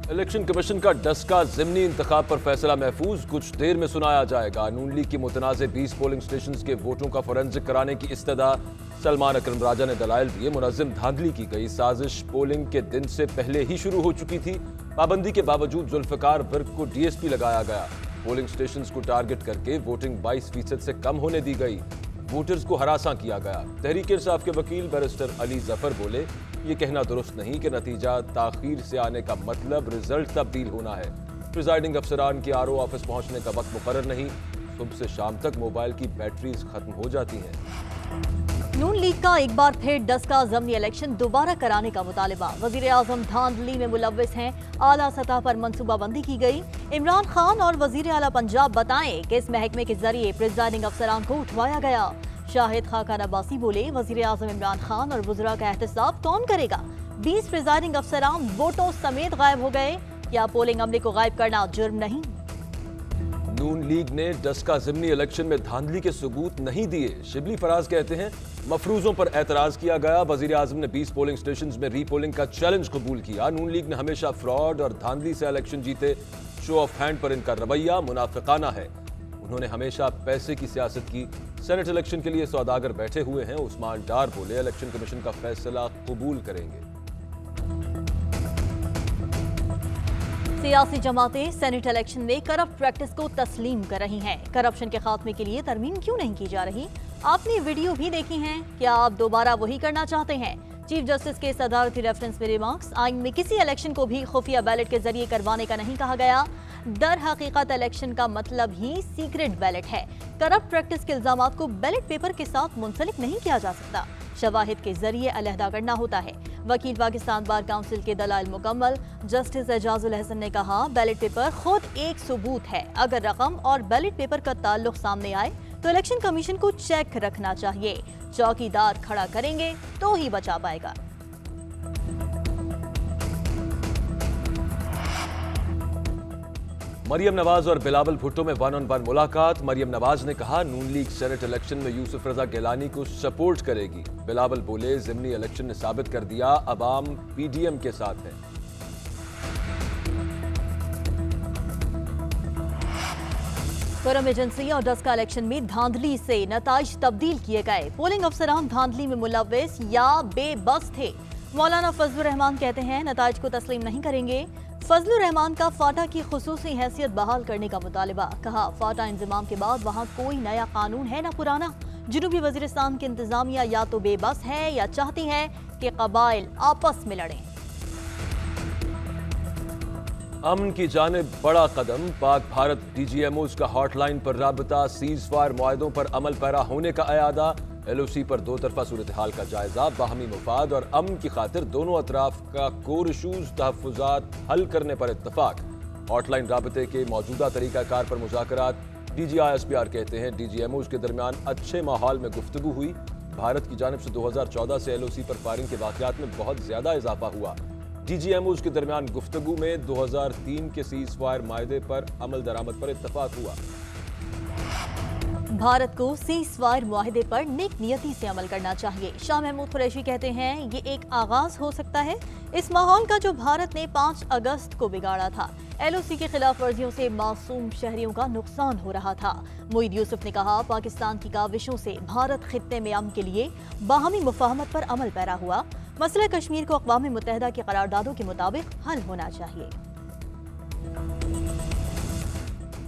Election commission का डस्का ज़िमनी इंतखाब पर फैसला महफूज, कुछ देर में सुनाया जाएगा। नून लीग की मुतनाज़ 20 पोलिंग स्टेशन के वोटों का फोरेंसिक कराने की इस्तदा। सलमान अकरम राजा ने दलाइल दिए, मुनज़्ज़म धांधली की गई साजिश पोलिंग के दिन से पहले ही शुरू हो चुकी थी। पाबंदी के बावजूद जुल्फ़िकार वर्ग को DSP लगाया गया। पोलिंग स्टेशन को टारगेट करके वोटिंग 22% से कम होने दी गई। वोटर्स को हरासा किया गया। तहरीक इंसाफ के वकील बैरिस्टर अली जफर बोले, ये कहना दुरुस्त नहीं कि नतीजा ताखीर से आने का मतलब रिजल्ट तब्दील होना है। प्रिजाइडिंग अफसरान की RO ऑफिस पहुंचने का वक्त मुकर्रर नहीं। सुबह से शाम तक मोबाइल की बैटरीज खत्म हो जाती हैं। नून लीग का एक बार फिर डस्का ज़िमनी इलेक्शन दोबारा कराने का मुतालिबा। वजीर आजम धांधली में मुलव्विस हैं, आला सतह पर मनसूबाबंदी की गई। इमरान खान और वजीर आला पंजाब बताएं कि इस महकमे के जरिए प्रिजाइडिंग अफसरान को उठवाया गया। शाहिद खाकान अब्बासी बोले, वजीर आजम इमरान खान और वज़रा का एहतसाब कौन करेगा? 20 प्रिजाइडिंग अफसरान वोटों समेत गायब हो गए। क्या पोलिंग अमले को गायब करना जुर्म नहीं? नून लीग ने डस्का ज़िमनी इलेक्शन में धांधली के सबूत नहीं दिए। शिबली फराज कहते हैं, मफरूजों पर एतराज किया गया। वजीर आजम ने 20 पोलिंग स्टेशन में रीपोलिंग का चैलेंज कबूल किया। नून लीग ने हमेशा फ्रॉड और धांधली से इलेक्शन जीते। शो ऑफ हैंड पर इनका रवैया मुनाफिकाना है। उन्होंने हमेशा पैसे की सियासत की। सेनेट इलेक्शन के लिए सौदागर बैठे हुए हैं। उस्मान डार बोले, इलेक्शन कमीशन का फैसला कबूल करेंगे। सियासी जमातें सेनेट इलेक्शन में करप्ट प्रैक्टिस को तस्लीम कर रही हैं। करप्शन के खात्मे के लिए तरमीम क्यों नहीं की जा रही? आपने वीडियो भी देखी हैं। क्या आप दोबारा वही करना चाहते हैं? चीफ जस्टिस के सदारती रेफरेंस में रिमार्क्स। आइन में किसी इलेक्शन को भी खुफिया बैलेट के जरिए करवाने का नहीं कहा गया। दर हकीकत इलेक्शन का मतलब ही सीक्रेट बैलेट है। करप्ट प्रैक्टिस के इल्जामात को बैलेट पेपर के साथ मुंसलिक नहीं किया जा सकता, शवाहिद के जरिए अलहदा करना होता है। वकील पाकिस्तान बार काउंसिल के दलाइल मुकम्मल। जस्टिस एजाजुल हसन ने कहा, बैलेट पेपर खुद एक सबूत है। अगर रकम और बैलेट पेपर का ताल्लुक सामने आए तो इलेक्शन कमीशन को चेक रखना चाहिए। चौकीदार खड़ा करेंगे तो ही बचा पाएगा। मरियम नवाज और बिलावल भुट्टो में 1-on-1 मुलाकात। मरियम नवाज ने कहा, नून लीग सेनेट इलेक्शन में यूसुफ रजा गिलानी को सपोर्ट करेगी। बिलावल बोले, ज़िमनी इलेक्शन ने साबित कर दिया अवाम PDM के साथ है। करम एजेंसी और डस्का इलेक्शन में धांधली से नताइज तब्दील किए गए। पोलिंग अफसरान धांधली में मुलव्विस या बेबस थे। मौलाना फजलुर रहमान कहते हैं, नताइज को तस्लीम नहीं करेंगे। फजलुर रहमान का फाटा की खुसूसी हैसियत बहाल करने का मुतालिबा। कहा, फाटा इंजमाम के बाद वहाँ कोई नया कानून है न पुराना। जनूबी वजीरिस्तान की इंतजामिया या तो बेबस है या चाहती है कि कबाइल आपस में लड़ें। अमन की जानिब बड़ा कदम। पाक भारत DGMOs का हॉटलाइन पर राबता। सीज फायर मुआहदों पर अमल पैरा होने का अयादा। LOC पर दो तरफा सूरत हाल का जायजा। बाहमी मुफाद और अमन की खातिर दोनों अतराफ का कोर इशूज तहफ़्फ़ुज़ात हल करने पर इत्तफाक। हॉटलाइन राबते के मौजूदा तरीकाकार पर मुज़ाकरात। DG ISPR कहते हैं, DGMOs के दरमियान अच्छे माहौल में गुफ्तगू हुई। भारत की जानिब से 2014 से LOC पर फायरिंग के वाक़यात में बहुत ज्यादा इजाफा हुआ। DGMOs के दरमियान गुफ्तगू में 2003 के सीज फायर मायदे पर अमल दरामद पर इत्तफाक हुआ। भारत को सीज फायर मुआहिदे पर नेक नियति से अमल करना चाहिए। शाह महमूद कुरैशी कहते हैं, ये एक आगाज हो सकता है इस माहौल का जो भारत ने 5 अगस्त को बिगाड़ा था। LOC के खिलाफ वर्जियों से मासूम शहरियों का नुकसान हो रहा था। मुईद यूसुफ ने कहा, पाकिस्तान की काविशों से भारत खित्ते में अमन के लिए बाहमी मुफाहमत पर अमल पैरा हुआ। मसला कश्मीर को अक़वाम मुत्तहिदा की करारदादों के मुताबिक हल होना चाहिए।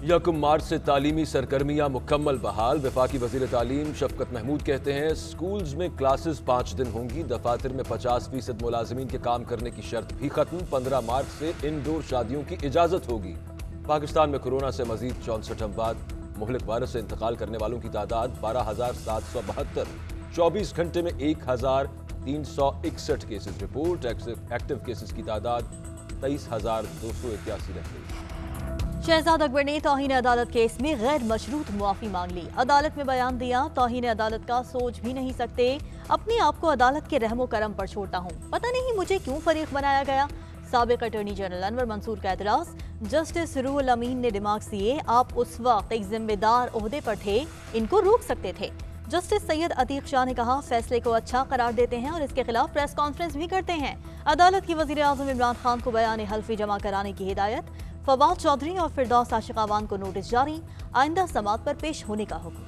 1 मार्च से तालीमी सरगर्मियां मुकम्मल बहाल। वफाकी वज़ीर तालीम शफकत महमूद कहते हैं, स्कूल्स में क्लासेस 5 दिन होंगी। दफातर में 50% मुलाजिमीन के काम करने की शर्त भी खत्म। 15 मार्च से इनडोर शादियों की इजाज़त होगी। पाकिस्तान में कोरोना से मजीद 64 अमवात। मुहलिक वायरस से इंतकाल करने वालों की तादाद 12,772। 24 घंटे में 1,361 केसेस रिपोर्ट। एक्टिव केसेस की तादाद 23,281 रह गई। शहजाद अकबर ने तौहीन अदालत केस में गैर मशरूत मुआफ़ी मांग ली। अदालत में बयान दिया, तौहीन अदालत का सोच भी नहीं सकते। अपने आप को अदालत के रहमो करम पर छोड़ता हूँ। पता नहीं मुझे क्यों फरीक बनाया गया। साबिक अटॉर्नी जनरल अनवर मंसूर का एतराज़। जस्टिस रूहुल अमीन ने रिमार्क्स दिए, आप उस वक्त एक जिम्मेदार ओहदे पर थे, इनको रोक सकते थे। जस्टिस सैयद अतीक शाह ने कहा, फैसले को अच्छा करार देते हैं और इसके खिलाफ प्रेस कॉन्फ्रेंस भी करते हैं। अदालत की वजीर आजम इमरान खान को बयान हल्फी जमा कराने की हिदायत। फवाद चौधरी और फिरदौस आशिकावान को नोटिस जारी, आइंदा समाअत पर पेश होने का हुक्म।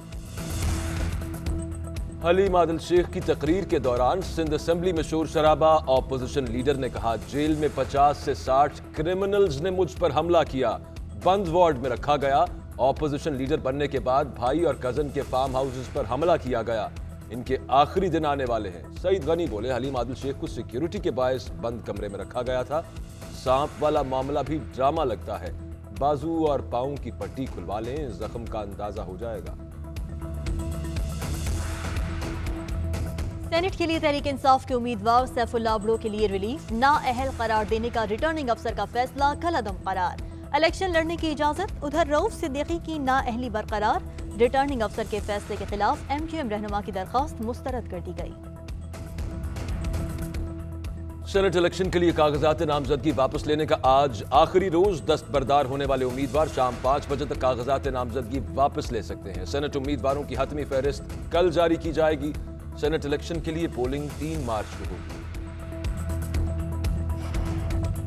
हलीम आदिल शेख की तकरीर के दौरान सिंध असेंबली में शोर शराबा। ऑपोजिशन लीडर ने कहा, जेल में 50 से 60 क्रिमिनल्स ने मुझ पर हमला किया, बंद वार्ड में रखा गया। ऑपोजिशन लीडर बनने के बाद भाई और कजन के फार्म हाउसेस पर हमला किया गया, इनके आखिरी दिन आने वाले हैं। सईद गनी बोले, हलीम आदिल शेख को सिक्योरिटी के बायस बंद कमरे में रखा गया था। सांप वाला मामला भी ड्रामा लगता है, बाजू और पांव की पट्टी खुलवा लें, जख्म का अंदाजा हो जाएगा। सेनेट के लिए तहरीक इंसाफ के उम्मीदवार सैफुल्लाह अबड़ो के लिए रिलीफ। नाअहल करार देने का रिटर्निंग अफसर का फैसला कलअदम करार। इलेक्शन लड़ने की इजाजत। उधर रऊफ सिद्दीकी की नाअहली बरकरार। रिटर्निंग अफसर के फैसले के खिलाफ MQM रहनुमा की दरखास्त मुस्तरद कर दी गई। सेनेट इलेक्शन के लिए कागजात नामजदगी वापस लेने का आज आखिरी रोज। दस्तबरदार होने वाले उम्मीदवार शाम 5 बजे तक कागजात नामजदगी वापस ले सकते हैं। सेनेट उम्मीदवारों की हतमी फहरिस्त कल जारी की जाएगी। सेनेट इलेक्शन के लिए पोलिंग 3 मार्च को होगी।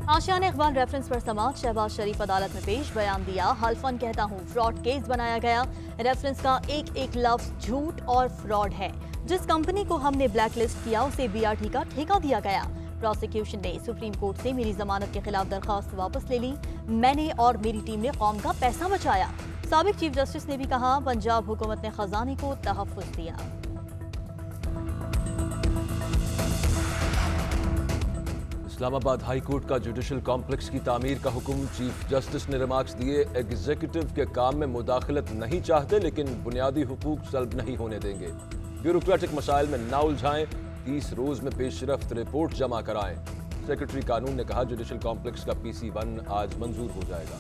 आशियान इकबाल रेफरेंस पर समाअत। शहबाज शरीफ अदालत में पेश, बयान दिया, हल्फन कहता हूँ फ्रॉड केस बनाया गया। रेफरेंस का एक एक लफ्ज झूठ और फ्रॉड है। जिस कंपनी को हमने ब्लैकलिस्ट किया उसे BRT का ठेका दिया गया। प्रोसिक्यूशन ने सुप्रीम कोर्ट से मेरी जमानत के खिलाफ दरखास्त वापस ले ली। मैंने और मेरी टीम ने कौम का पैसा बचाया। साबिक चीफ जस्टिस ने भी कहा, पंजाब हुकूमत ने खजाने को तहफ्फुज़ दिया। इस्लामाबाद हाई कोर्ट का जुडिशल कॉम्प्लेक्स की तामीर का हुक्म। चीफ जस्टिस ने रिमार्क्स दिए, एग्जीक्यूटिव के काम में मुदाखलत नहीं चाहते लेकिन बुनियादी हुकूक सल्ब नहीं होने देंगे। ब्यूरोक्रेटिक मसाइल में ना उलझाएं, 30 रोज में पेशरफ्त रिपोर्ट जमा कराएं। सेक्रेटरी कानून ने कहा, जुडिशल कॉम्प्लेक्स का PC1 आज मंजूर हो जाएगा।